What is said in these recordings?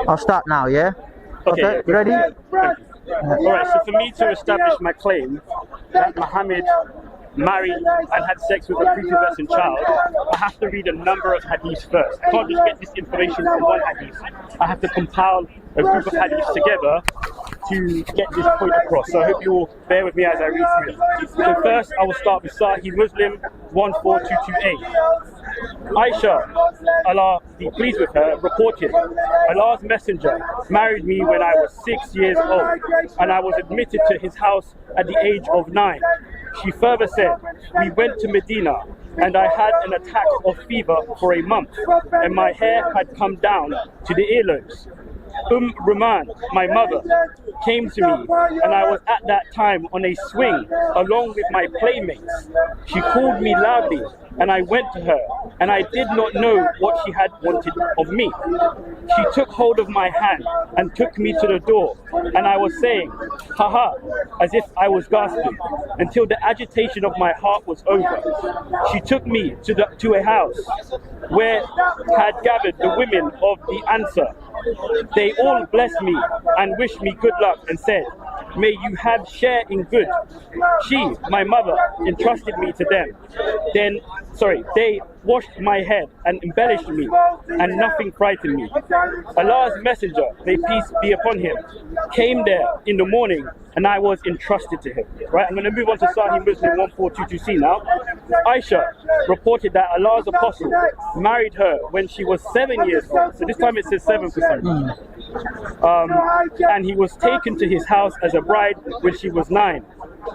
I'll start now, yeah? Okay. You ready? Alright, so for me to establish my claim that Muhammad married and had sex with a prepubescent child, I have to read a number of hadiths first. I can't just get this information from one hadith. I have to compile a group of hadiths together to get this point across. So I hope you will bear with me as I read through it. So first I will start with Sahih Muslim 14228. Aisha, Allah be pleased with her, reported, Allah's messenger married me when I was 6 years old and I was admitted to his house at the age of 9. She further said, we went to Medina and I had an attack of fever for a month and my hair had come down to the earlobes. Ruman, my mother, came to me and I was at that time on a swing along with my playmates. She called me loudly and I went to her and I did not know what she had wanted of me. She took hold of my hand and took me to the door and I was saying, haha, as if I was gasping, until the agitation of my heart was over. She took me to a house where had gathered the women of the Ansar. They all blessed me and wished me good luck and said, may you have share in good. She, my mother, entrusted me to them. They washed my head and embellished me, and nothing frightened me. Allah's messenger, may peace be upon him, came there in the morning and I was entrusted to him. Right, I'm going to move on to Sahih Muslim 1422c now. Aisha reported that Allah's apostle married her when she was 7 years old. So this time it says 7%. And he was taken to his house as a bride when she was 9.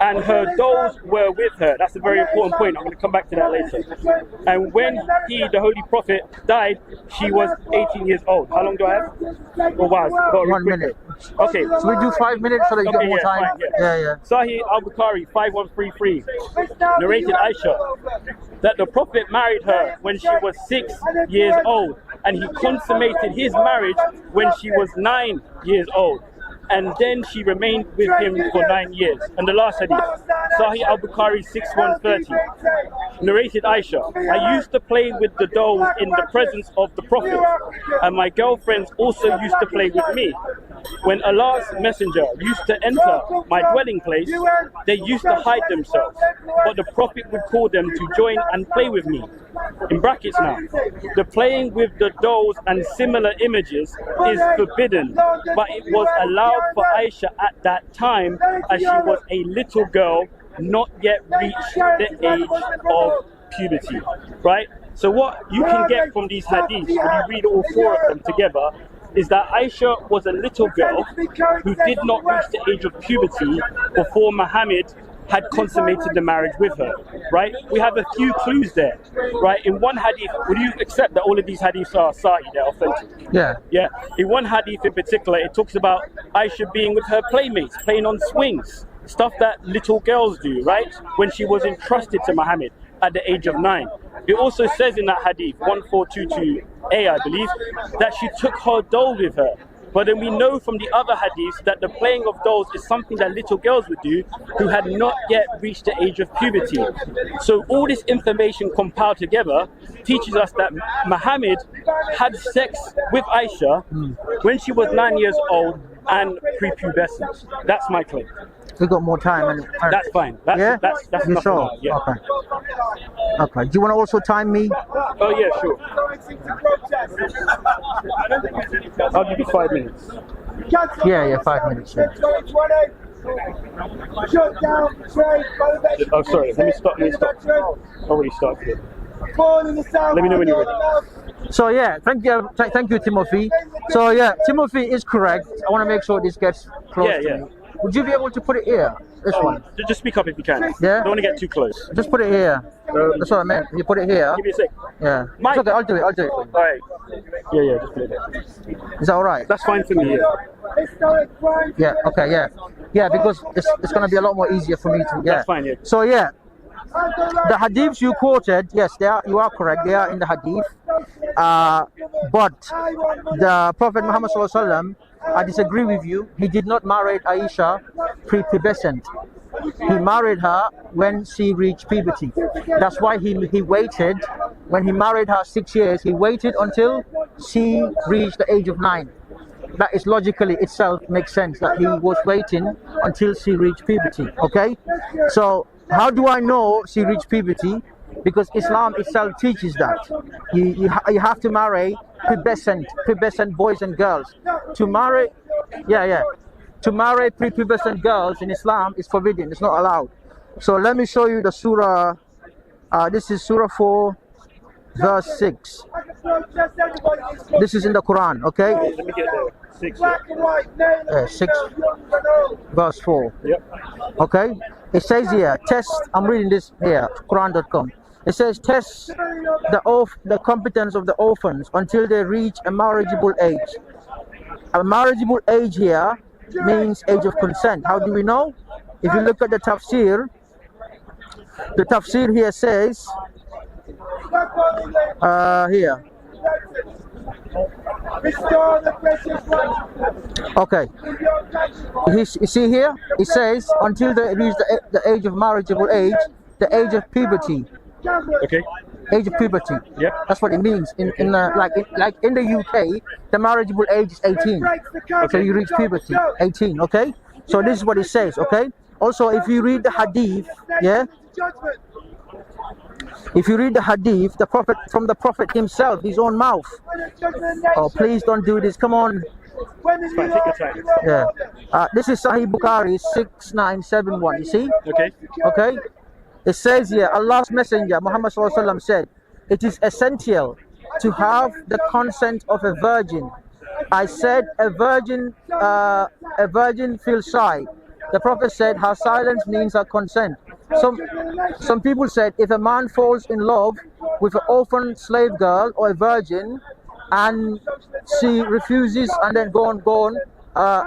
And her dolls were with her. That's a very important point. I'm going to come back to that later. And when he, the Holy Prophet, died, she was 18 years old. How long do I have? Oh wow, got 1 minute. Okay. So we do 5 minutes so that you get more time? Fine, Yeah. Sahih al-Bukhari 5133 narrated Aisha that the Prophet married her when she was 6 years old and he consummated his marriage when she was 9 years old. And then she remained with him for 9 years. And the last hadith, Sahih al-Bukhari 6130, narrated Aisha, I used to play with the dolls in the presence of the Prophet, and my girlfriends also used to play with me. When Allah's messenger used to enter my dwelling place, they used to hide themselves, but the Prophet would call them to join and play with me. In brackets now, the playing with the dolls and similar images is forbidden, but it was allowed for Aisha at that time as she was a little girl, not yet reached the age of puberty. Right? So what you can get from these hadiths, when you read all 4 of them together, is that Aisha was a little girl who did not reach the age of puberty before Muhammad had consummated the marriage with her, right? We have a few clues there, right? In one hadith, would you accept that all of these hadiths are sahih, they're authentic? Yeah. Yeah. In one hadith in particular, it talks about Aisha being with her playmates, playing on swings, stuff that little girls do, right? When she was entrusted to Muhammad at the age of 9. It also says in that hadith, 1422a, I believe, that she took her doll with her. But then we know from the other hadiths that the playing of dolls is something that little girls would do who had not yet reached the age of puberty. So all this information compiled together teaches us that Muhammad had sex with Aisha when she was 9 years old and prepubescent. That's my claim. We got more time. And that's fine. That's you enough. sure? Yeah. Okay. Do you want to also time me? Oh yeah, sure. I'll give you 5 minutes. Yeah, 5 minutes. Yeah. Oh, sorry. Let me stop. Already started. Let me know when you're ready. So yeah, thank you, Timothy. So yeah, Timothy is correct. I want to make sure this gets close to me. Would you be able to put it here? This one? Just speak up if you can. Yeah? Don't want to get too close. Just put it here. That's what I meant. You put it here. Give me a sec. Yeah. Mike. It's okay, I'll do it. Alright. Yeah, just put it there. Is that alright? That's fine for me, yeah. Yeah, okay, yeah. Yeah, because it's going to be a lot more easier for me to, yeah. That's fine, yeah. So yeah, the hadiths you quoted, yes, you are correct. They are in the hadith. But the Prophet Muhammad Sallallahu Alaihi Wasallam, I disagree with you. He did not marry Aisha prepubescent. he married her when she reached puberty. That's why he waited. When he married her 6 years, he waited until she reached the age of 9. That is logically itself makes sense that he was waiting until she reached puberty. Okay, so how do I know she reached puberty? Because Islam itself teaches that you have to marry pubescent boys and girls. To marry to marry prepubescent girls in Islam is forbidden. It's not allowed. So let me show you the surah. This is surah 4 verse 6. This is in the Quran. Okay, Let me get there. 6. 6 verse 4. Yep. Okay, it says here, test. I'm reading this here, Quran.com. It says, test the competence of the orphans until they reach a marriageable age. A marriageable age here means age of consent. How do we know? If you look at the tafsir here says here. Okay. You see here, it says until they reach the age of marriageable age, the age of puberty. Okay. Age of puberty. Yep. That's what it means. Like in the UK, the marriageable age is 18. So you reach puberty, 18. Okay. So this is what it says. Okay. Also, if you read the hadith, yeah. If you read the hadith, the Prophet himself, his own mouth. Oh, please don't do this. Come on. Yeah. This is Sahih Bukhari 6971. You see? Okay. Okay. It says here, Allah's Messenger Muhammad Sallallahu Alaihi Wasallam said, "It is essential to have the consent of a virgin." I said, a virgin feels shy. The Prophet said, her silence means her consent. Some people said, if a man falls in love with an orphan slave girl or a virgin, and she refuses, and then go on.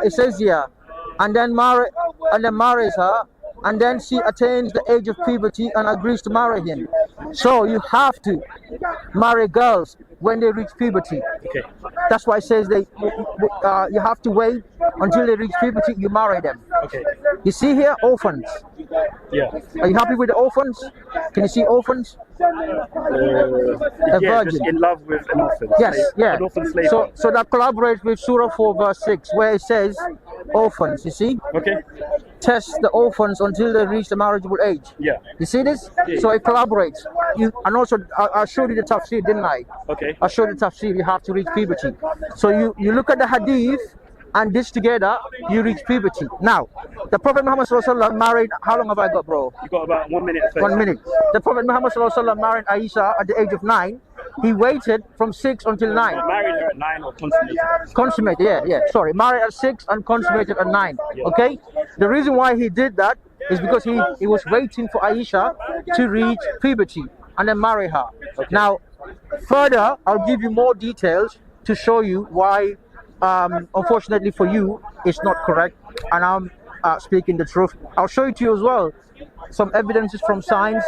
It says here, and then marries her, and then she attains the age of puberty and agrees to marry him. So you have to marry girls when they reach puberty. Okay. That's why it says you have to wait until they reach puberty. You marry them. Okay. You see here, orphans. Yeah. Are you happy with the orphans? Can you see orphans? A virgin. Just in love with an orphan. Yes, yeah. An orphan slave. So that collaborates with Surah 4 verse 6, where it says orphans. You see? Okay. Test the orphans until they reach the marriageable age. Yeah. You see this? Yeah. So it collaborates. And also, I showed you the tafsir, didn't I? Okay. I showed you the tafsir. You have to reach puberty. So you look at the hadith, and this together, you reach puberty. Now, the Prophet Muhammad Sallallahu Alaihi Wasallam married. How long have I got, bro? You got about 1 minute. 1 minute. The Prophet Muhammad Sallallahu Alaihi Wasallam married Aisha at the age of 9. He waited from 6 until 9. Married her at 9 or consummated? Consummated, yeah. Sorry, married at 6 and consummated at 9. Yeah. Okay. The reason why he did that is because he was waiting for Aisha to reach puberty and then marry her. Okay. Now, further, I'll give you more details to show you why. Unfortunately for you, it's not correct, and I'm speaking the truth. I'll show it to you as well. Some evidences from science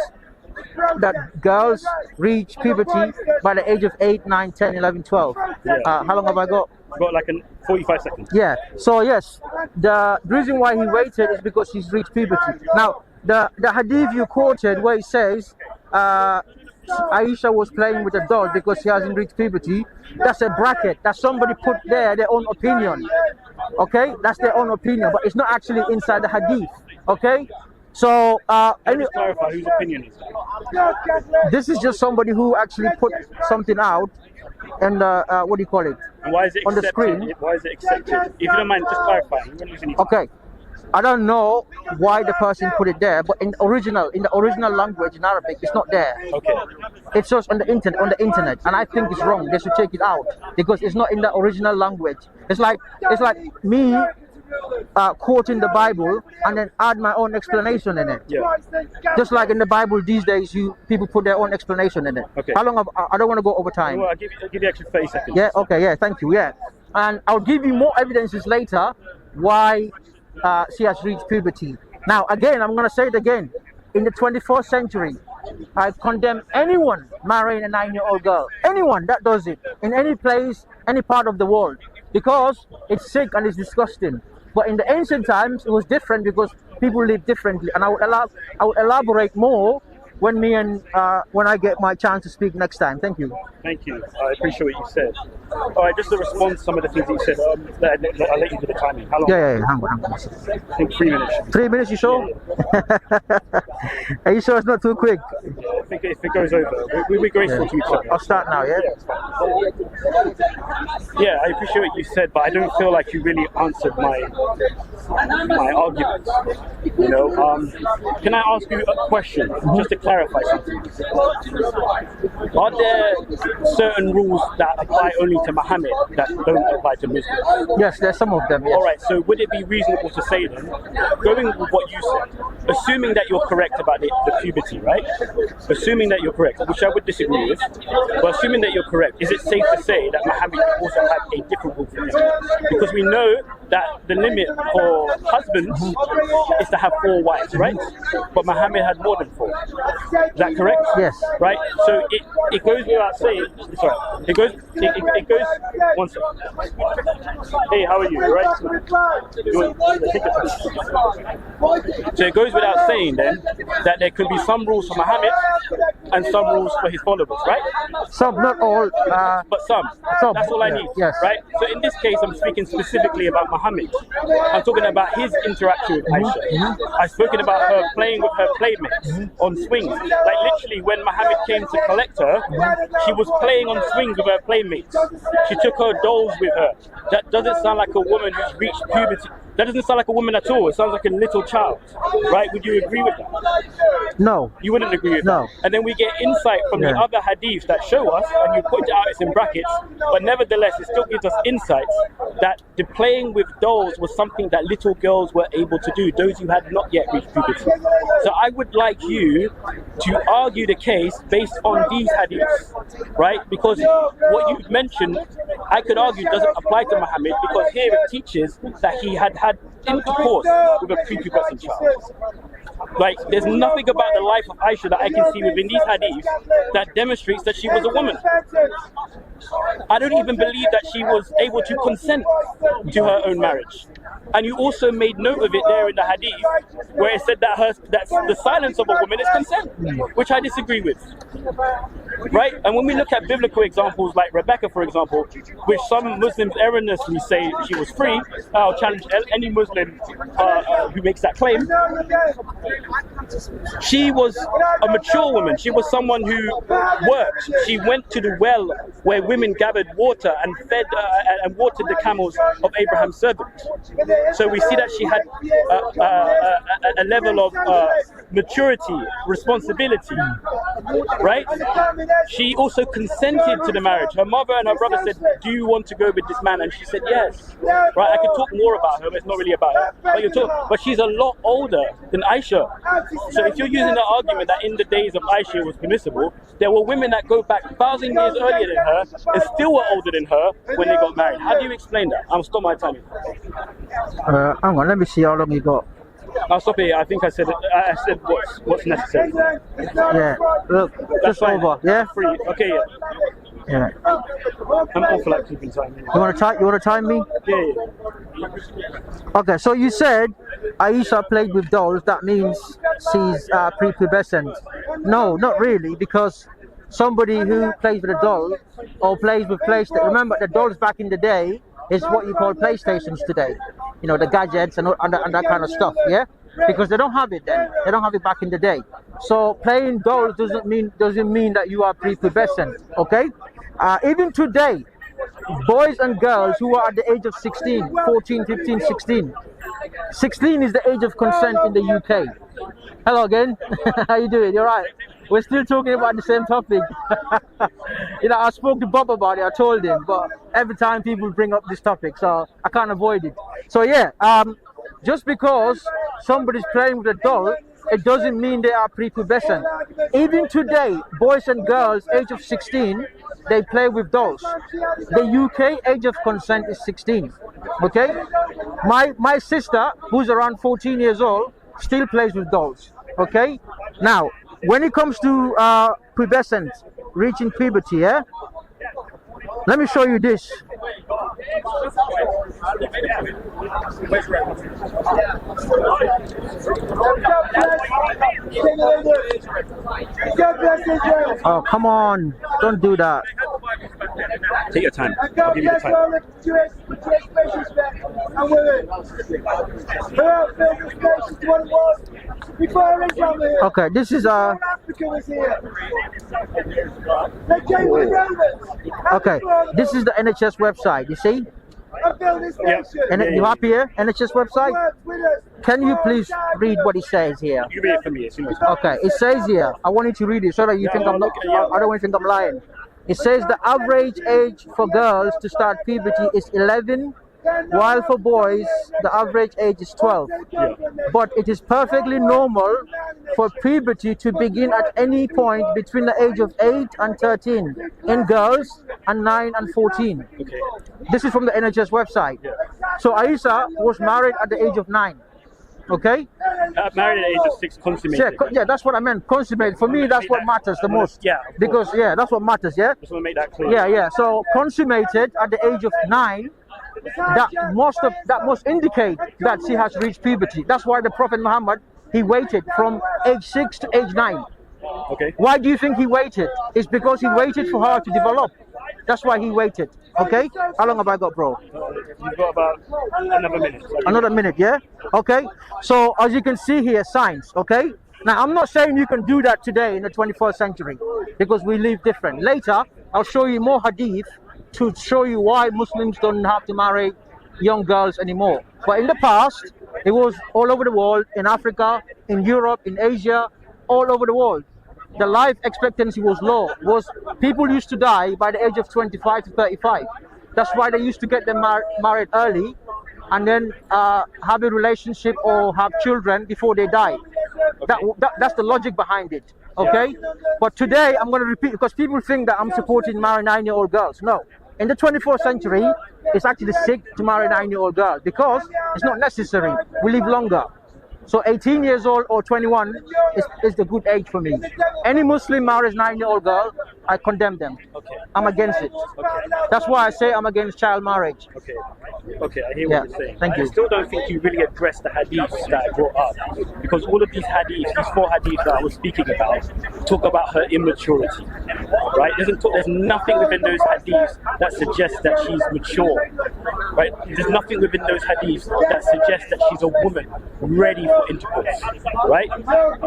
that girls reach puberty by the age of 8, 9, 10, 11, 12. Yeah. How long have I got? Got like 45 seconds. Yeah. So yes, the reason why he waited is because he's reached puberty. Now, the hadith you quoted where it says Aisha was playing with a doll because she hasn't reached puberty, that's a bracket that somebody put there, their own opinion. Okay, that's their own opinion, but it's not actually inside the hadith. Okay, so Just clarify whose opinion is it? this is just somebody who actually put something out, and what do you call it? And why is it On the accepted? screen. Why is it accepted? If you don't mind, just clarifying. We're not losing any time. Okay, I don't know why the person put it there, but in the original language in Arabic, it's not there. Okay. It's just on the internet, and I think it's wrong. They should take it out because it's not in the original language. It's like me quoting the Bible and then add my own explanation in it. Yeah. Just like in the Bible these days, people put their own explanation in it. Okay. How long? I don't want to go over time. Well, I'll give you extra 30 seconds. Yeah. Okay. Yeah. Thank you. Yeah. And I'll give you more evidences later why she has reached puberty. Now, again, I'm going to say it again. In the 21st century, I condemn anyone marrying a 9-year-old girl. Anyone that does it in any place, any part of the world, because it's sick and it's disgusting. But in the ancient times, it was different because people live differently, and I would elaborate more when when I get my chance to speak next time. Thank you. Thank you. I appreciate what you said. All right, just to respond to some of the things that you said, I'll let you do the timing. How long? Yeah. Hang on. I think 3 minutes. 3 minutes, you sure? Are you sure it's not too quick? Yeah, I think if it goes over, we're grateful to each other. I'll start now, yeah? Yeah, I appreciate what you said, but I don't feel like you really answered my argument. You know, can I ask you a question, just to clarify something? Are there certain rules that apply only to Muhammad that don't apply to Muslims? Yes, there's some of them, yes. All right, so would it be reasonable to say then, going with what you said, assuming that you're correct about the puberty, right? Assuming that you're correct, which I would disagree with, but assuming that you're correct, is it safe to say that Muhammad also had a different rule for him? Because we know that the limit for husbands is to have 4 wives, right? But Muhammad had more than 4. Is that correct? Yes. Right? So it goes without saying, sorry, it goes, one second. Hey, how are you? Right? So it goes without saying then that there could be some rules for Muhammad and some rules for his followers, right? Some, not all. But some. That's all I need. Yes. Right? So in this case, I'm speaking specifically about Muhammad. I'm talking about his interaction with Aisha. I've spoken about her playing with her playmates on swings. Like literally when Muhammad came to collect her, she was playing on swings with her playmates. She took her dolls with her. That doesn't sound like a woman who's reached puberty. That doesn't sound like a woman at all. It sounds like a little child, right? Would you agree with that? No. You wouldn't agree with that? And then we get insight from the other hadiths that show us, and you put it out, it's in brackets, but nevertheless, it still gives us insights that the playing with dolls was something that little girls were able to do, those who had not yet reached puberty. So I would like you to argue the case based on these hadiths, right? Because what you've mentioned, I could argue doesn't apply to Muhammad, because here it teaches that he had intercourse with a prepubescent child. Like, there's nothing about the life of Aisha that I can see within these hadiths that demonstrates that she was a woman. I don't even believe that she was able to consent to her own marriage. And you also made note of it there in the hadith, where it said that the silence of a woman is consent, which I disagree with. Right? And when we look at biblical examples like Rebecca, for example, which some Muslims erroneously say she was free, I'll challenge any Muslim who makes that claim. She was a mature woman. She was someone who worked. She went to the well where women gathered water and fed and watered the camels of Abraham's servant. So we see that she had a level of maturity, responsibility, right? She also consented to the marriage. Her mother and her brother said, do you want to go with this man? And she said yes. Right? I could talk more about her, but it's not really about her. But she's a lot older than Aisha. So if you're using the argument that in the days of Aisha it was permissible, there were women that go back 1,000 years earlier than her and still were older than her when they got married. How do you explain that? I'm stop my timing. Hang on, let me see how long you got. I'll stop here. I think I said what's necessary. Yeah, look, That's just over. Yeah. Free. Okay. Yeah. Yeah. I'm all for like keeping time. You want to time me? Yeah. Okay. So you said Aisha played with dolls. That means she's prepubescent. No, not really, because somebody who plays with a doll or plays with PlayStation. Remember, the dolls back in the day is what you call PlayStations today. You know, the gadgets and that kind of stuff, yeah? Because they don't have it then. They don't have it back in the day. So playing dolls doesn't mean that you are prepubescent, okay? Even today, boys and girls who are at the age of 16, 14, 15, 16. 16 is the age of consent in the UK. Hello again. How you doing? You're right. We're still talking about the same topic. You know, I spoke to Bob about it. I told him, but every time people bring up this topic, so I can't avoid it. So yeah, just because somebody's playing with a doll, it doesn't mean they are prepubescent. Even today, boys and girls age of 16, they play with dolls. The UK age of consent is 16. Okay, my sister, who's around 14 years old, still plays with dolls. Okay, now when it comes to pubescent, reaching puberty, yeah, let me show you this. Oh, come on. Don't do that. Take your time. I'll give you the time. Okay, this is okay, this is the NHS website, you see? And you happy here? NHS website? Can you please read what it says here? You read it for me as soon as Okay, it says here, I want you to read it so that you think I'm not, I don't want you to think I'm lying. It says the average age for girls to start puberty is 11, while for boys the average age is 12. But it is perfectly normal for puberty to begin at any point between the age of 8 and 13 in girls and 9 and 14. Okay. This is from the NHS website. So Aisha was married at the age of 9. Okay? Married at the age of 6, consummated. Yeah, that's what I meant. Consummate. For me, that's what matters the most. Yeah. Because that's what matters. Yeah. Just want to make that clear. Yeah. So consummated at the age of 9. That must indicate that she has reached puberty. That's why the Prophet Muhammad, he waited from age 6 to age 9. Okay. Why do you think he waited? It's because he waited for her to develop. That's why he waited. Okay? How long have I got, bro? You've got about another minute. Another minute, yeah? Okay? So, as you can see here, science, okay? Now, I'm not saying you can do that today in the 21st century because we live different. Later, I'll show you more hadith to show you why Muslims don't have to marry young girls anymore. But in the past, it was all over the world, in Africa, in Europe, in Asia, all over the world. The life expectancy was low. People used to die by the age of 25 to 35. That's why they used to get them married early and then have a relationship or have children before they die. That's the logic behind it. Okay? But today, I'm going to repeat because people think that I'm supporting marrying 9-year-old girls. No. In the 24th century, it's actually sick to marry a 9-year-old girl because it's not necessary. We live longer. So 18 years old or 21 is the good age for me. Any Muslim marries 9-year-old girl, I condemn them. Okay. I'm against it. Okay. That's why I say I'm against child marriage. Okay. Okay, I hear what you're saying. Thank you. I still don't think you really addressed the hadiths that I brought up. Because all of these hadiths, these 4 hadiths that I was speaking about, talk about her immaturity. Right? There's nothing within those hadiths that suggests that she's mature. Right? There's nothing within those hadiths that suggests that she's a woman ready for intercourse. Right?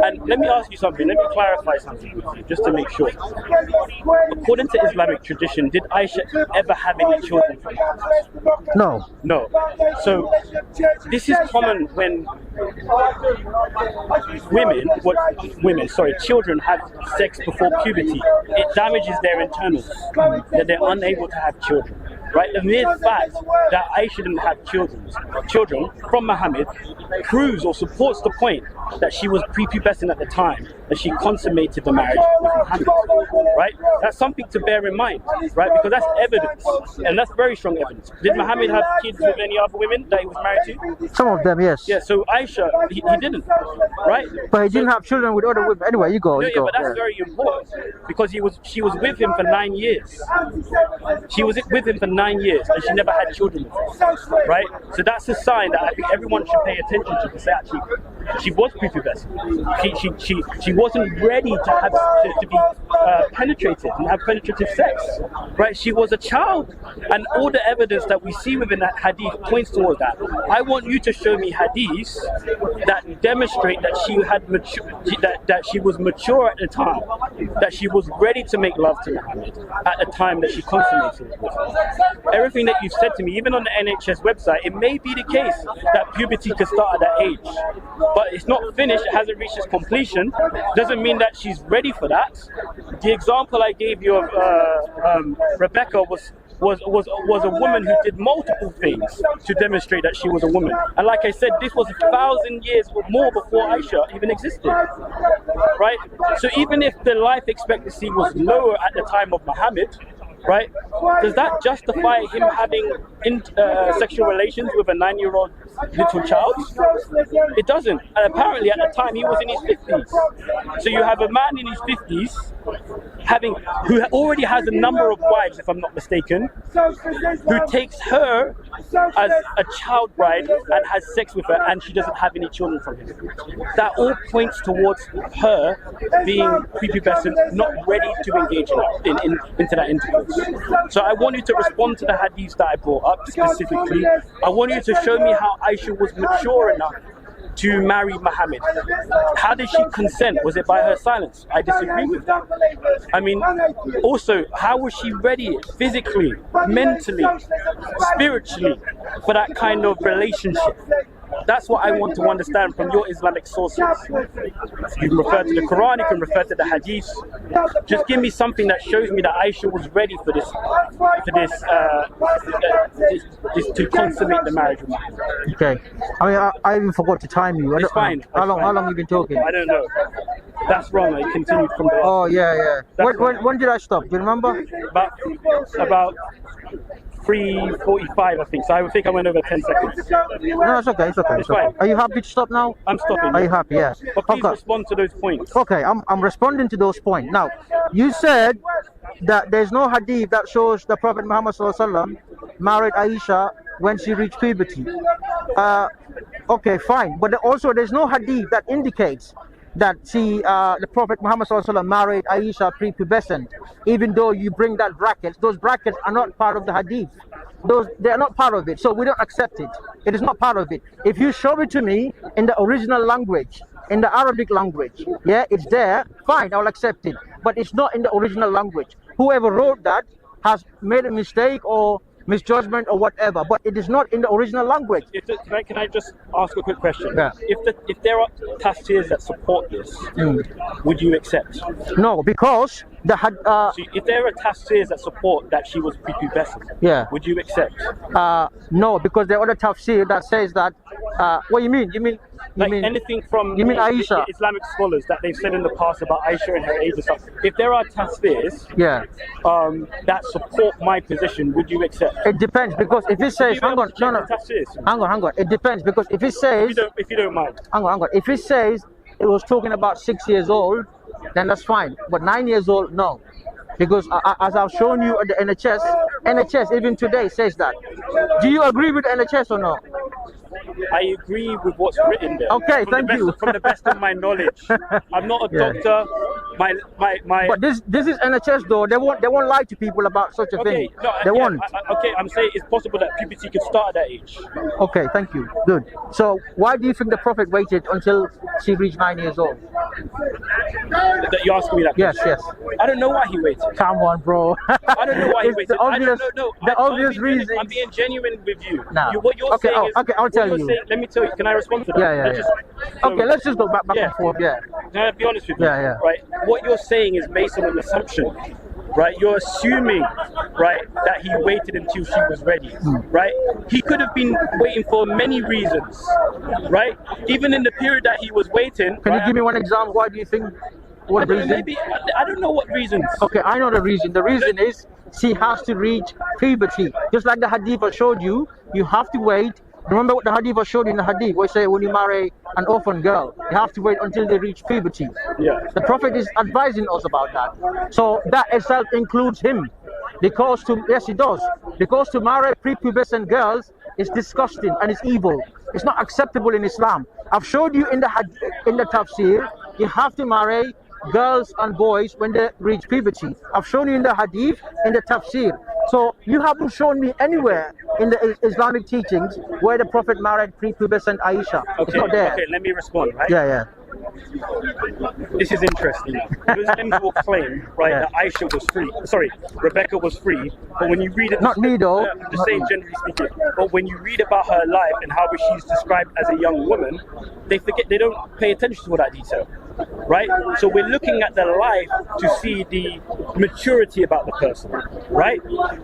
And let me ask you something, let me clarify something with you, just to make sure. According to Islamic tradition, did Aisha ever have any children from her? No. No. So this is common when children have sex before puberty. It damages their internals, that they're unable to have children. Right? The mere fact that Aisha didn't have children from Muhammad proves or supports the point that she was prepubescent at the time that she consummated the marriage with Muhammad. Right? That's something to bear in mind, right? Because that's evidence, and that's very strong evidence. Did Muhammad have kids with any other women that he was married to? Some of them, yes. Yeah, so Aisha, he didn't, right? But he didn't have children with other women. Anyway, you go. But that's very important because she was with him for 9 years. She was with him for 9 years and she never had children with him, right? So that's a sign that I think everyone should pay attention to, because actually she was prepubescent. She wasn't ready to be penetrated and have penetrative sex, right? She was a child, and all the evidence that we see within that hadith points towards that. I want you to show me hadiths that demonstrate that she had that she was mature at the time, that she was ready to make love to Muhammad at the time that she consummated with him. Everything that you've said to me, even on the NHS website, it may be the case that puberty could start at that age, but it's not finished, it hasn't reached its completion. Doesn't mean that she's ready for that. The example I gave you of Rebecca was a woman who did multiple things to demonstrate that she was a woman. And like I said, this was 1,000 years or more before Aisha even existed, right? So even if the life expectancy was lower at the time of Muhammad, right, does that justify him having sexual relations with a 9-year-old little child? It doesn't. And apparently at the time he was in his 50s. So you have a man in his 50s who already has a number of wives, if I'm not mistaken, who takes her as a child bride and has sex with her, and she doesn't have any children from him. That all points towards her being prepubescent, not ready to engage into that intercourse. So I want you to respond to the hadiths that I brought up specifically. I want you to show me how Aisha was mature enough to marry Muhammad. How did she consent? Was it by her silence? I disagree with that. I mean, also, how was she ready physically, mentally, spiritually for that kind of relationship? That's what I want to understand from your Islamic sources. You can refer to the Quran, you can refer to the Hadith. Just give me something that shows me that Aisha was ready for this to consummate the marriage with Muhammad. Okay. I mean, I even forgot to time you. It's fine. How long have you been talking? I don't know. That's wrong. I continued from there. Oh, yeah. When did I stop? Do you remember? About 3:45, I think. So I think I went over 10 seconds. No, it's okay. It's fine. Are you happy to stop now? I'm stopping. Are you happy? Yeah. But please respond to those points. Okay, I'm responding to those points. Now, you said that there's no hadith that shows the Prophet Muhammad ﷺ married Aisha when she reached puberty. Okay, fine. But also there's no hadith that indicates that the Prophet Muhammad ﷺ married Aisha prepubescent, even though you bring that brackets. Those brackets are not part of the hadith. They are not part of it, so we don't accept it. It is not part of it. If you show it to me in the original language, in the Arabic language, yeah, it's there, fine, I'll accept it. But it's not in the original language. Whoever wrote that has made a mistake or misjudgment or whatever, but it is not in the original language. Can I just ask a quick question? Yeah. If there are tafsirs that support this, would you accept? No, because so if there are tafsirs that support that she was prepubescent, yeah, would you accept? No, because there are other tafsir that says that. What you mean? You mean anything from Aisha? Islamic scholars that they've said in the past about Aisha and her age and stuff. If there are tafsirs, yeah, that support my position, would you accept? It depends, because if it says, hang on. It depends, because if it says, if you don't mind, hang on. If it says it was talking about 6 years old, then that's fine. But 9 years old, no. Because as I've shown you at the NHS even today says that. Do you agree with NHS or no? I agree with what's written there. Okay, thank you. From the best of my knowledge, I'm not a doctor. My. But this is NHS though. They won't lie to people about such a thing. No, they won't. I'm saying it's possible that puberty could start at that age. Okay, thank you. Good. So why do you think the Prophet waited until she reached 9 years old? That you're asking me that question? Yes. I don't know why he waited. Come on, bro. I don't know why he waited. The obvious reason. I'm being genuine with you. Nah. What you're saying is, okay, I'll tell you. Let me tell you. Can I respond to that? Yeah. Okay, let's just go back and forth. Yeah. Can I be honest with you? Yeah. Right. What you're saying is based on an assumption. Right, you're assuming, right, that he waited until she was ready, right? He could have been waiting for many reasons, right? Even in the period that he was waiting. Can you give me one example? Why do you think? What reason? Maybe I don't know what reasons. Okay, I know the reason. The reason is she has to reach puberty. Just like the hadith I showed you, you have to wait. Remember what the hadith I showed you in the hadith, where it say when you marry an orphan girl, you have to wait until they reach puberty. Yeah. The Prophet is advising us about that. So that itself includes him. Yes, it does. Because to marry prepubescent girls is disgusting and it's evil. It's not acceptable in Islam. I've showed you in the tafsir, you have to marry girls and boys when they reach puberty. I've shown you in the hadith, in the tafsir. So you haven't shown me anywhere in the Islamic teachings where the Prophet married prepubescent Aisha. Okay, it's not there. Okay, let me respond, right? Yeah. This is interesting. Muslims will claim, right, that Aisha was free. Sorry, Rebecca was free. But when you read it, not me though. Just saying, generally speaking. But when you read about her life and how she's described as a young woman, they don't pay attention to all that detail. Right? So we're looking at the life to see the maturity about the person, right?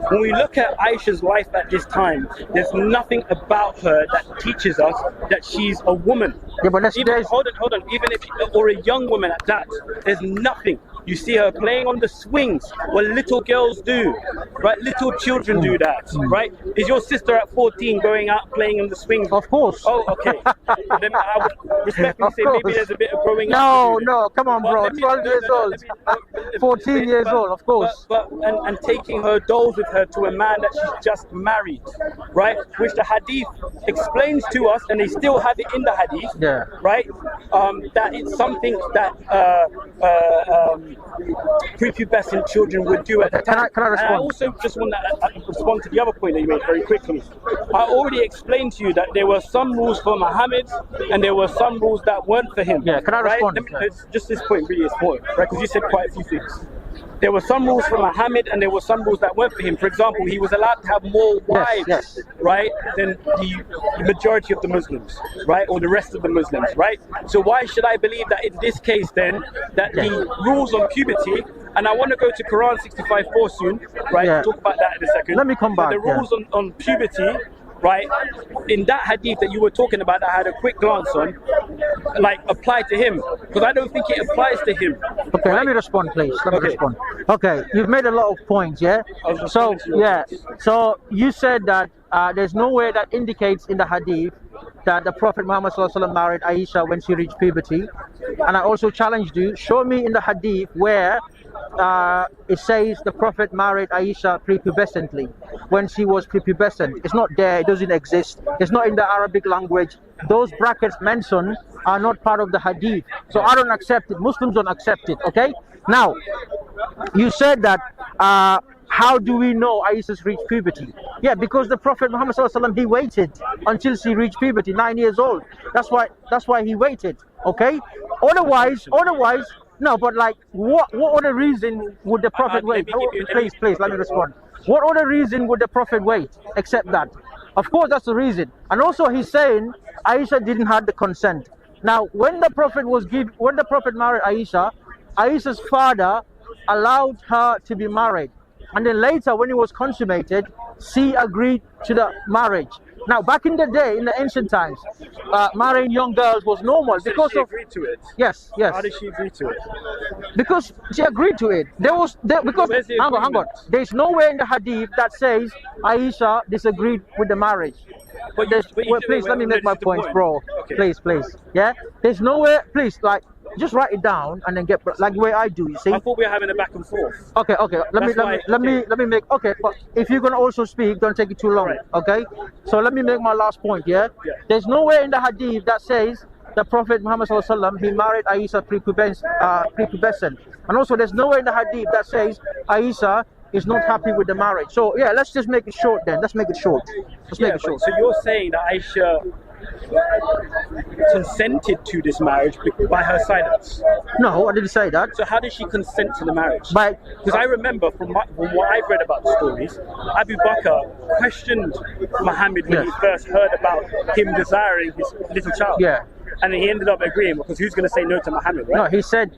When we look at Aisha's life at this time, there's nothing about her that teaches us that she's a woman. Yeah, but hold on. Even if or a young woman at that, there's nothing You see her playing on the swings, what little girls do, right? Little children do that, right? Is your sister at 14 going out playing on the swings? Of course. Oh, okay. Then I would respectfully Of say maybe course. there's a bit of growing up. No, to do no, come on, But bro. let me- 12 years no, old. let me- 14 years old, of course. And taking her dolls with her to a man that she's just married, right? Which the hadith explains to us, and they still have it in the hadith, Yeah. right? That it's something that prepubescent children would do at the Can time. I And I respond? also just want to respond to the other point that you made very quickly. I already explained to you that there were some rules for Muhammad and there were some rules that weren't for him. Yeah, can I right? respond? It's just this point really is important, right? Because you said quite a few things. There were some rules for Muhammad and there were some rules that weren't for him. For example, he was allowed to have more wives, yes. right, than the majority of the Muslims, right, or the rest of the Muslims, right? So why should I believe that in this case then, that the rules on puberty, and I want to go to Quran 65:4 soon, right, Yeah. talk about that in a second. Let me come back, The rules on puberty, right, in that hadith that you were talking about that I had a quick glance on, like apply to him, because I don't think it applies to him. Okay, let me respond, please. Let me Okay. respond. Okay, you've made a lot of points, yeah? I was So, responding to your yeah. points. So, you said that there's no way that indicates in the hadith that the Prophet Muhammad SAW married Aisha when she reached puberty. And I also challenged you, show me in the hadith where it says the Prophet married Aisha prepubescently, when she was prepubescent. It's not there, it doesn't exist. It's not in the Arabic language. Those brackets mentioned are not part of the hadith. So I don't accept it. Muslims don't accept it, okay? Now, you said that how do we know Aisha's reached puberty? Yeah, because the Prophet Muhammad SAW, he waited until she reached puberty, 9 years old. That's why he waited, okay? Otherwise, no, but like, what other reason would the Prophet wait? Please, let me respond. What other reason would the Prophet wait except that? Of course, that's the reason. And also, he's saying Aisha didn't have the consent. Now, when the Prophet married Aisha, Aisha's father allowed her to be married, and then later, when it was consummated, she agreed to the marriage. Now, back in the day, in the ancient times, marrying young girls was normal So because she of agreed to it. yes. How did she agree to it? Because she agreed to it. Because Where's the hang on. agreement? There's nowhere in the hadith that says Aisha disagreed with the marriage. But Please let me make my points, bro. Okay. Please. Yeah. There's nowhere. Please, like, just write it down and then get like the way I do. You see? I thought we were having a back and forth. Okay. Let me make. Okay, but if you're gonna also speak, don't take it too long. Right. Okay. So let me make my last point. Yeah. Yeah. There's nowhere in the hadith that says the Prophet Muhammad SAW, he married Aisha prepubescent, and also there's nowhere in the hadith that says Aisha is not happy with the marriage. So yeah, let's just make it short then. Let's make it short. Make it short. So you're saying that Aisha consented to this marriage by her silence. No, I didn't say that. So how did she consent to the marriage? Because I remember from what I've read about the stories, Abu Bakr questioned Muhammad when he first heard about him desiring his little child. Yeah. And then he ended up agreeing because who's going to say no to Muhammad, right? No, he said.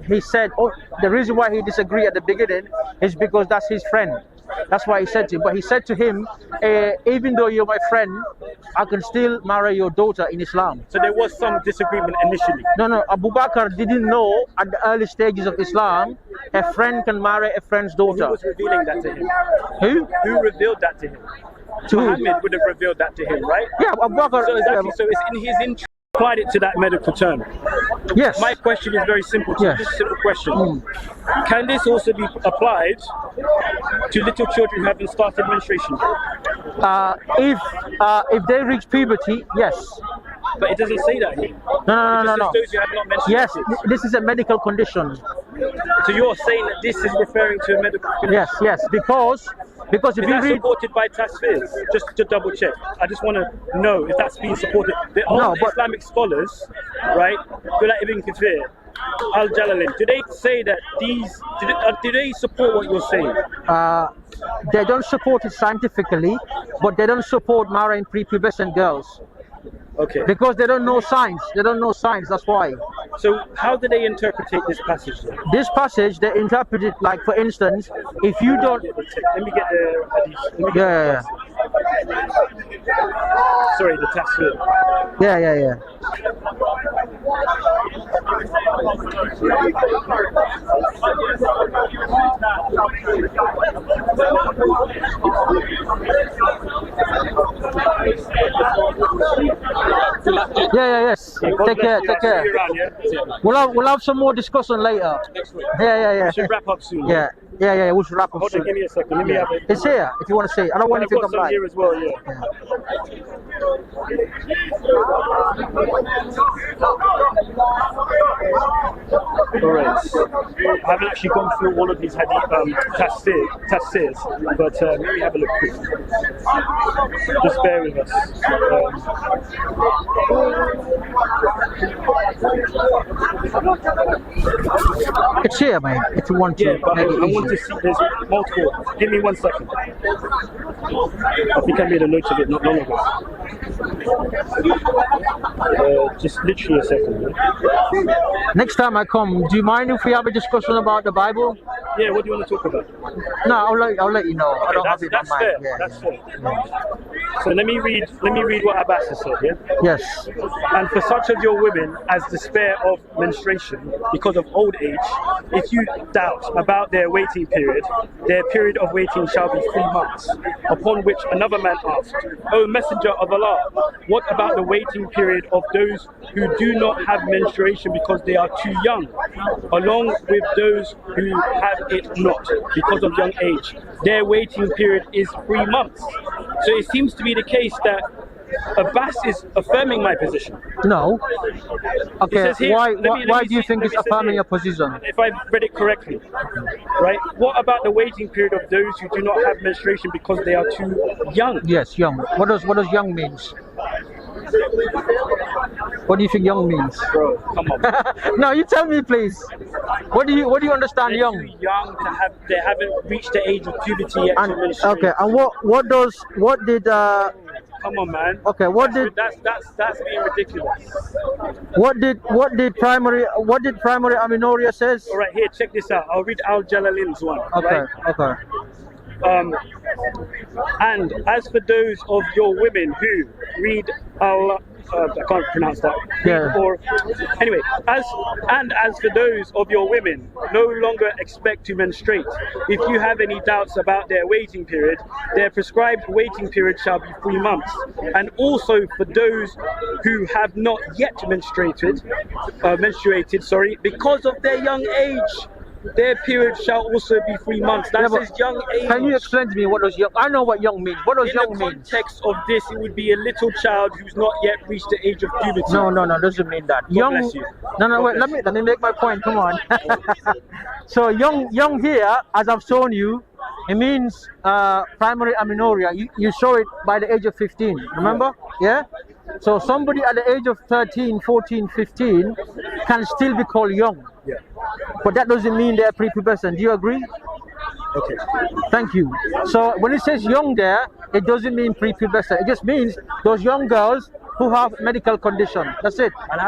Oh, the reason why he disagreed at the beginning is because that's his friend. That's why he said to him. But he said to him, even though you're my friend, I can still marry your daughter in Islam. So there was some disagreement initially. No. Abu Bakr didn't know at the early stages of Islam, a friend can marry a friend's daughter. Who was revealing that to him? Who? Who revealed that to him? To who? Muhammad would have revealed that to him, right? Yeah, Abu Bakr. So exactly. So it's in his interest. Applied it to that medical term. Yes. My question is very simple. Just a simple question. Can this also be applied to little children who haven't started menstruation? If they reach puberty, yes. But it doesn't say that here. No. Those who have not menstruated. Yes, this is a medical condition. So you're saying that this is referring to a medical condition? Yes, because if Is you that read, supported by Tasfirs? Just to double check. I just want to know if that's being supported. All the Islamic scholars, right, like Ibn Kathir, Al-Jalalain, do they say that do they support what you're saying? they don't support it scientifically, but they don't support marrying prepubescent girls. Okay. Because they don't know science. That's why. So how do they interpret this passage then? This passage, they interpret it like, for instance, if you don't... Let me get the hadith. Yeah. Sorry, the Tasfir. Yeah. Yes. Take care. We'll have some more discussion later. Yeah. Should wrap up soon. Yeah. We should wrap up Hold on, soon. give me a second. Let me have it. It's here if you want to see it. I don't want I've anything got to some come here back. as well, yeah. Alright. I haven't actually gone through one of these tafsirs, but let me have a look quick. Just bear with us. It's here, mate. If you want to. Yeah, but I make it want to easy. see, there's multiple. Give me 1 second. I think I made a note of it not long ago. Just literally a second. Yeah? Next time I come, do you mind if we have a discussion about the Bible? Yeah, what do you want to talk about? No, I'll let you know. I don't have it in my That's mind. fair. Yeah, That's yeah. fair. So let me read what Abbas has said, yeah? Yes. And for such of your women as despair of menstruation because of old age, if you doubt about their waiting period, their period of waiting shall be 3 months. Upon which another man asked, O Messenger of Allah, what about the waiting period of those who do not have menstruation because they are too young, along with those who have it not because of young age? Their waiting period is 3 months. So it seems to be the case that Abbas is affirming my position. No. Okay. says here- Why? let me- Why, let why me do you see- think let it's me say affirming here. your position? If I read it correctly, right? What about the waiting period of those who do not have menstruation because they are too young? Yes, young. What does young means? What do you think young means? Bro, come on. No, you tell me, please. What do you understand They're young? too young to have. They haven't reached the age of puberty yet to And menstruate. okay, and what did Come on, man. okay, what did That's being ridiculous. what did primary amenorrhea says? All right, here, check this out. I'll read Al Jalalin's one. Okay, Right? okay. And as for those of your women who read Allah, I can't pronounce that. Yeah. Or anyway, as for those of your women no longer expect to menstruate, if you have any doubts about their waiting period, their prescribed waiting period shall be 3 months. And also for those who have not yet menstruated, because of their young age, their period shall also be 3 months. That Yeah, but says young age. Can you explain to me what does young? I know what young means. What does In young the mean? context of this, it would be a little child who's not yet reached the age of puberty. No, doesn't mean that. Young. bless you. No, God wait. bless Let me make my point. Come on. So young here, as I've shown you, it means primary amenorrhea. You show it by the age of 15. Remember? Yeah. So somebody at the age of 13, 14, 15 can still be called young. Yeah. But that doesn't mean they're prepubescent. Do you agree? Okay. Thank you. So when it says young there, it doesn't mean prepubescent. It just means those young girls who have medical condition. That's it. I'll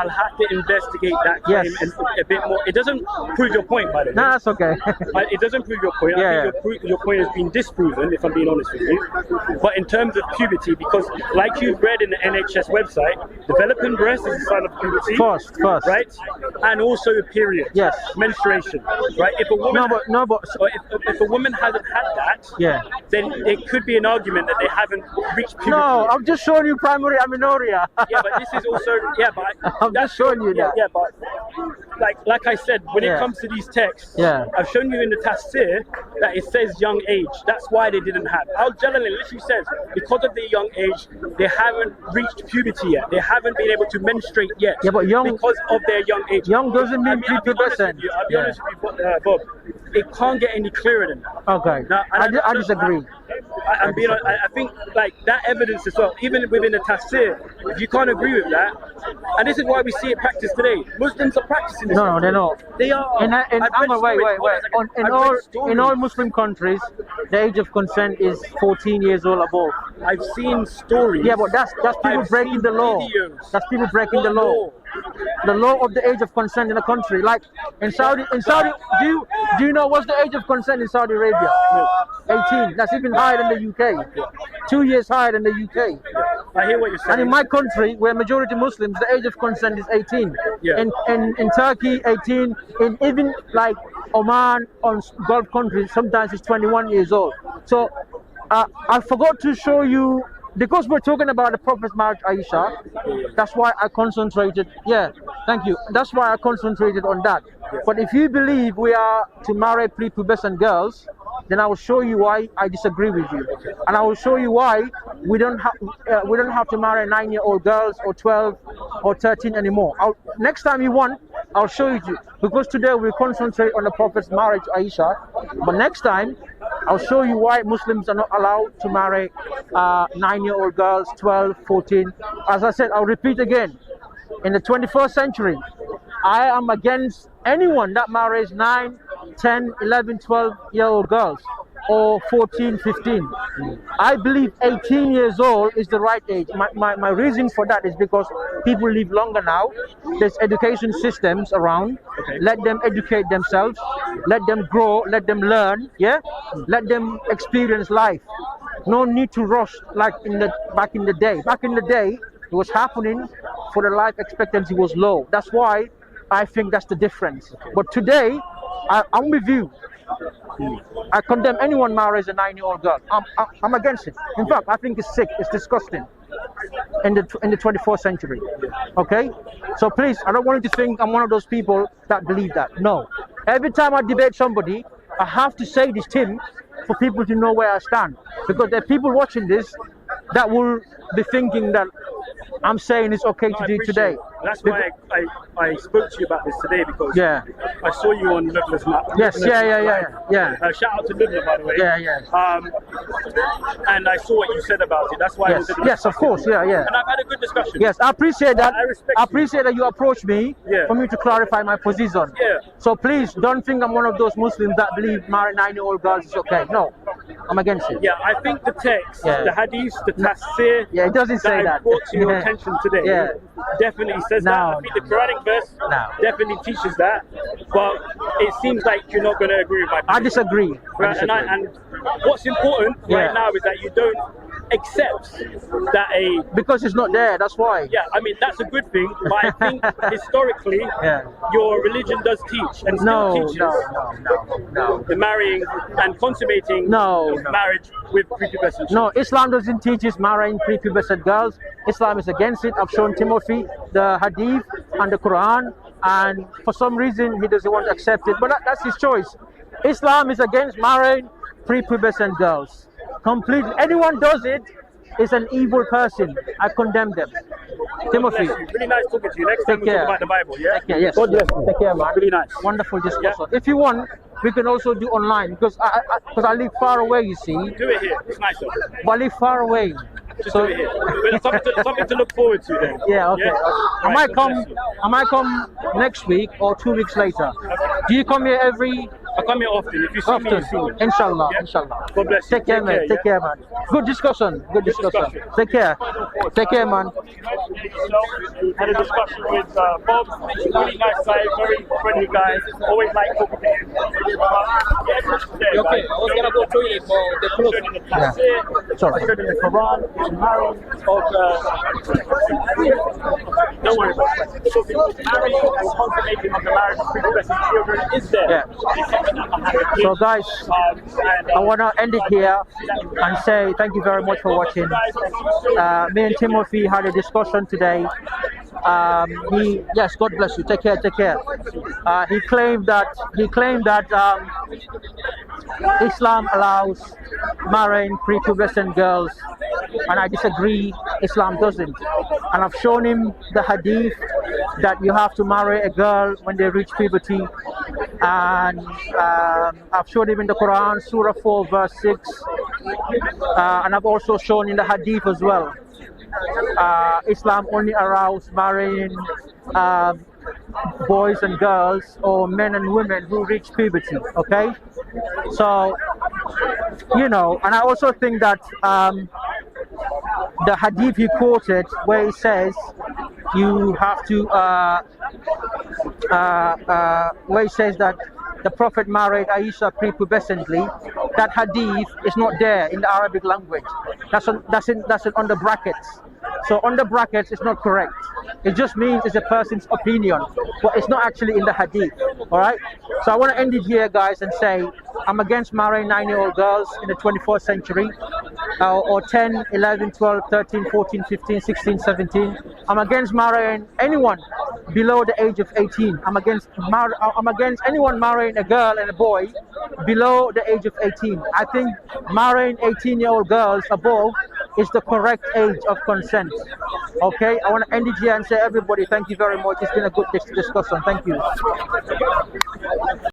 have to investigate that claim Yes. and a bit more. It doesn't prove your point, by the way. No, that's okay. It doesn't prove your point. Yeah. I think your point has been disproven, if I'm being honest with you. But in terms of puberty, because like you've read in the NHS website, developing breast is a sign of puberty. First. Right? And also a period. Yes. Menstruation. Right? If a woman No, but or if a woman hasn't had that, yeah. then there could be an argument that they haven't reached puberty. No, I'm just showing you primary amenorrhea. Yeah, but this is also I'm just showing you that. Yeah, but like I said, when Yeah. it comes to these texts, Yeah. I've shown you in the tafsir that it says young age. That's why they didn't have. Al Jalali literally says because of their young age, they haven't reached puberty yet. They haven't been able to menstruate yet. Yeah, but young- because of their young age. Young doesn't mean I'll be honest prepubescent. with you. I'll be Yeah. honest with you, Bob. It can't get any clearer than that. Okay. Now, I disagree. I think like that evidence as well, even within the tafsir, if you can't agree with that, and this is why we see it practiced today. Muslims are practicing this. No, they're not. They are. In I've read wait. stories. Hold on a second. In I've all read stories. in all Muslim countries, the age of consent is 14 years old above. I've seen stories. Yeah, but that's people I've breaking seen the law. videos. That's people breaking the What law. law? The law of the age of consent in a country. Like in Saudi, do you know what's the age of consent in Saudi Arabia? 18. That's even higher than the UK. 2 years higher than the UK. I hear what you're saying. And in my country, where majority Muslims, the age of consent is 18. Yeah. In Turkey, 18. In even like Oman, on Gulf countries, sometimes it's 21 years old. So I forgot to show you, because we're talking about the Prophet's marriage, Aisha. That's why I concentrated. Yeah, thank you. That's why I concentrated on that. But if you believe we are to marry prepubescent girls, then I will show you why I disagree with you, and I will show you why we don't have to marry 9-year-old girls or 12 or 13 anymore. Next time you want, I'll show you, because today we concentrate on the Prophet's marriage, Aisha. But next time, I'll show you why Muslims are not allowed to marry 9-year-old girls, 12, 14. As I said, I'll repeat again. In the 21st century, I am against anyone that marries 9, 10, 11, 12-year-old girls, or 14, 15. I believe 18 years old is the right age. My reason for that is because people live longer now. There's education systems around. Let them educate themselves. Let them grow. Let them learn. Yeah. Let them experience life. No need to rush like back in the day. Back in the day, it was happening for the life expectancy was low. That's why I think that's the difference. But today, I'm with you. I condemn anyone marries a 9-year-old girl. I'm against it. In fact, I think it's sick. It's disgusting. In the 21st century. Okay? So please, I don't want you to think I'm one of those people that believe that. No. Every time I debate somebody, I have to say this, Tim, for people to know where I stand. Because there are people watching this that will be thinking that I'm saying it's okay to do today. That's why I spoke to you about this today, because I saw you on Nubla's map. Yes, yeah. Shout out to Nubla, by the way. Yeah. And I saw what you said about it. That's why I wanted to Yes, of course, yeah. And I've had a good discussion. Yes, I appreciate that. I respect appreciate that you approached me for me to clarify my position. Yeah. So please don't think I'm one of those Muslims that believe marrying 9-year-old girls is okay. No, I'm against it. Yeah, I think the text, the hadith, the tafsir, it doesn't say that. I brought to your attention today, definitely says that. I think the Quranic verse definitely teaches that, but it seems like you're not going to agree with my position. I disagree. Right? And what's important right now is that you don't accept that because it's not there, that's why. Yeah, I mean that's a good thing, but I think historically your religion does teach and still teaches the marrying and consummating marriage with prepubescent. No, Islam doesn't teach us marrying prepubescent girls. Islam is against it. I've shown Timothy the hadith and the Quran, and for some reason he doesn't want to accept it, but that's his choice. Islam is against marrying prepubescent girls. Completely. Anyone does it is an evil person. I condemn them. Timothy. Really nice talking to you. Next time we talk about the Bible, yeah? Take care, yes. God bless you. Take care, man. Really nice. Wonderful discussion. If you want, we can also do online, because I live far away, you see. Do it here. It's nicer. But I live far away. Just do it here. Something to look forward to then. Yeah, okay. I might come next week or 2 weeks later. Do you come here every... I come here often. If you see me, you see me. Inshallah, inshallah. God bless you. Take care, man. Take care, man. Good discussion. Good discussion. Take care. Take care, man. Had a discussion with Bob. Really nice guy, very friendly guy. Always like talking to him. Okay, I was gonna go through it, but the close. Sorry. I showed him the Quran, the marriage of don't worry about it. Marrying and consummating of the marriage of prepubescent children is there. So guys, I want to end it here and say thank you very much for watching. Me and Timothy had a discussion today. Yes, God bless you. Take care. Take care. He claimed that Islam allows marrying prepubescent girls, and I disagree. Islam doesn't. And I've shown him the hadith that you have to marry a girl when they reach puberty, and I've shown him in the Quran, Surah 4, verse 6, and I've also shown in the hadith as well. Islam only allows marrying boys and girls, or men and women who reach puberty. Okay, so you know, and I also think that the hadith he quoted, where he says you have to, where he says that the Prophet married Aisha prepubescently, that hadith is not there in the Arabic language. That's on the brackets. So on the brackets, it's not correct. It just means it's a person's opinion, but it's not actually in the hadith. All right. So I want to end it here, guys, and say I'm against marrying 9-year-old girls in the 21st century, or 10, 11, 12, 13, 14, 15, 16, 17. I'm against marrying anyone below the age of 18. I'm against anyone marrying a girl and a boy below the age of 18. I think marrying 18-year-old girls above is the correct age of consent. Okay, I want to end it here and say, everybody, thank you very much. It's been a good discussion. Thank you.